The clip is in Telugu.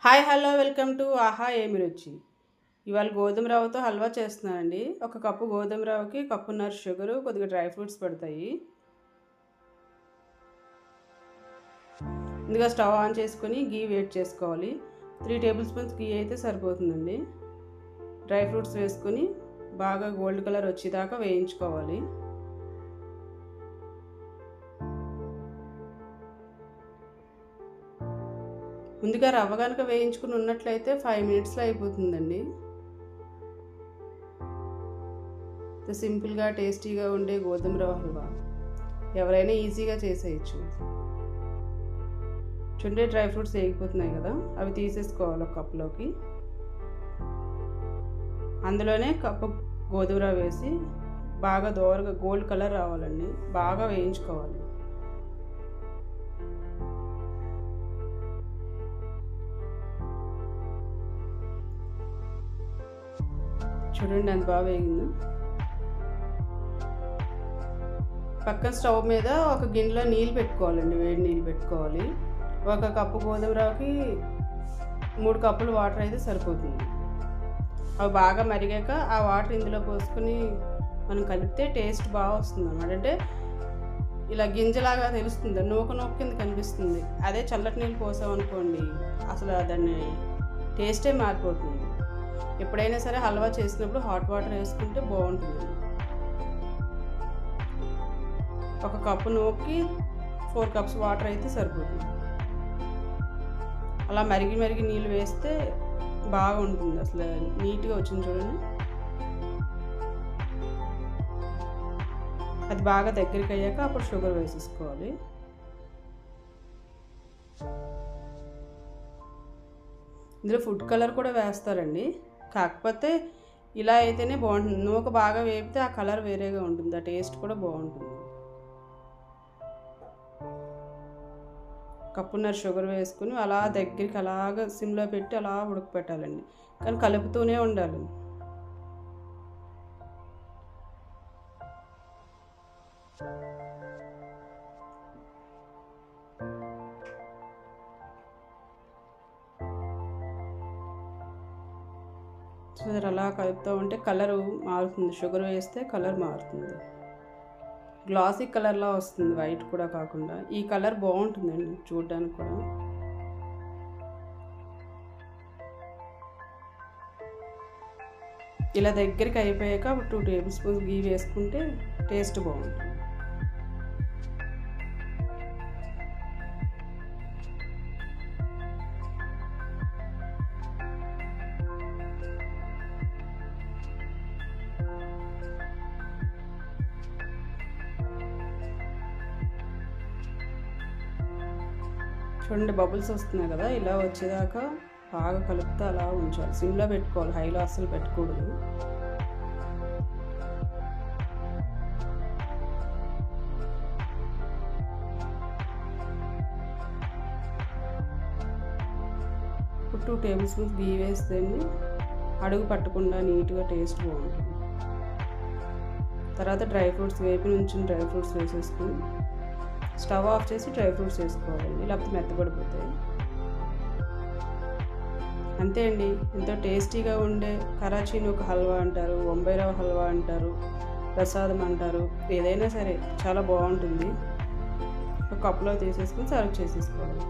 హాయ్ హలో వెల్కమ్ టు ఆహా ఏమి రుచి. ఇవాళ గోధుమ రవ్వతో హల్వా చేస్తున్నానండి. ఒక కప్పు గోధుమ రవ్వకి కప్పున్నర షుగరు, కొద్దిగా డ్రై ఫ్రూట్స్ పడతాయి. ముందుగా స్టవ్ ఆన్ చేసుకొని గీ వేడి చేసుకోవాలి. 3 టేబుల్ స్పూన్స్ గీ అయితే సరిపోతుందండి. డ్రై ఫ్రూట్స్ వేసుకొని బాగా గోల్డ్ కలర్ వచ్చేదాకా వేయించుకోవాలి. ముందుగా రవ్వ కనుక వేయించుకుని ఉన్నట్లయితే 5 మినిట్స్లో అయిపోతుందండి. సింపుల్గా టేస్టీగా ఉండే గోధుమ రవ్వ హల్వా ఎవరైనా ఈజీగా చేసేయచ్చు. చూడండి, డ్రై ఫ్రూట్స్ వేగిపోతున్నాయి కదా, అవి తీసేసుకోవాలి ఒక కప్లోకి. అందులోనే కప్పు గోధుమ రవ్వ వేసి బాగా దోరగా గోల్డ్ కలర్ రావాలండి, బాగా వేయించుకోవాలి. చూడండి ఎంత బాగా వేగింది. పక్కన స్టవ్ మీద ఒక గిన్నెలో నీళ్ళు పెట్టుకోవాలండి, వేడి నీళ్ళు పెట్టుకోవాలి. ఒక కప్పు గోధుమ రవ్వకి 3 కప్పులు వాటర్ అయితే సరిపోతుంది. అవి బాగా మరిగాక ఆ వాటర్ ఇందులో పోసుకొని మనం కలిపితే టేస్ట్ బాగా వస్తుంది అన్నమాట. అంటే ఇలా గింజలాగా తెలుస్తుంది, నూక కింద కనిపిస్తుంది. అదే చల్లటి నీళ్ళు పోసామనుకోండి, అసలు దాన్ని టేస్టే మారిపోతుంది. ఎప్పుడైనా సరే హల్వా చేసినప్పుడు హాట్ వాటర్ వేసుకుంటే బాగుంటుంది. ఒక కప్పు నూకి 4 కప్స్ వాటర్ అయితే సరిపోతుంది. అలా మరిగి నీళ్ళు వేస్తే బాగుంటుంది, అసలు నీట్గా వచ్చింది చూడండి. అది బాగా దగ్గరికి అయ్యాక అప్పుడు షుగర్ వేసేసుకోవాలి. ఇందులో ఫుడ్ కలర్ కూడా వేస్తారండి, కాకపోతే ఇలా అయితేనే బాగుంటుంది. నూక బాగా వేపితే ఆ కలర్ వేరేగా ఉంటుంది, ఆ టేస్ట్ కూడా బాగుంటుంది. కప్పున్నర షుగర్ వేసుకుని అలా దగ్గరికి అలాగ సిమ్లో పెట్టి అలా ఉడకపెట్టాలండి, కానీ కలుపుతూనే ఉండాలి. చూసారు, అలా కలుపుతూ ఉంటే కలరు మారుతుంది, షుగర్ వేస్తే కలర్ మారుతుంది, గ్లాసీ కలర్లా వస్తుంది, వైట్ కూడా కాకుండా. ఈ కలర్ బాగుంటుందండి చూడడానికి కూడా. ఇలా దగ్గరికి అయిపోయాక 2 టేబుల్ స్పూన్స్ గీ వేసుకుంటే టేస్ట్ బాగుంటుంది. చూడండి, బబుల్స్ వస్తున్నాయి కదా, ఇలా వచ్చేదాకా బాగా కలుపుతూ అలా ఉంచాలి. సిమ్లో పెట్టుకోవాలి, హైలో అస్సలు పెట్టకూడదు. ఇప్పుడు 2 టేబుల్ స్పూన్స్ గీ వేస్తే అడుగు పట్టకుండా నీట్గా టేస్ట్ బాగుంటుంది. తర్వాత డ్రై ఫ్రూట్స్ వేపి ఉంచిన డ్రై ఫ్రూట్స్ వేసేసుకుని స్టవ్ ఆఫ్ చేసి డ్రై ఫ్రూట్స్ వేసుకోవాలండి, లేకపోతే మెత్తపడిపోతాయి. అంతే అండి, ఎంతో టేస్టీగా ఉండే కరాచీ నూక హల్వా అంటారు, బొంబాయి రవ్వ హల్వా అంటారు, ప్రసాదం అంటారు, ఏదైనా సరే చాలా బాగుంటుంది. ఒక కప్లో తీసేసుకుని సర్వ్ చేసేసుకోవాలి.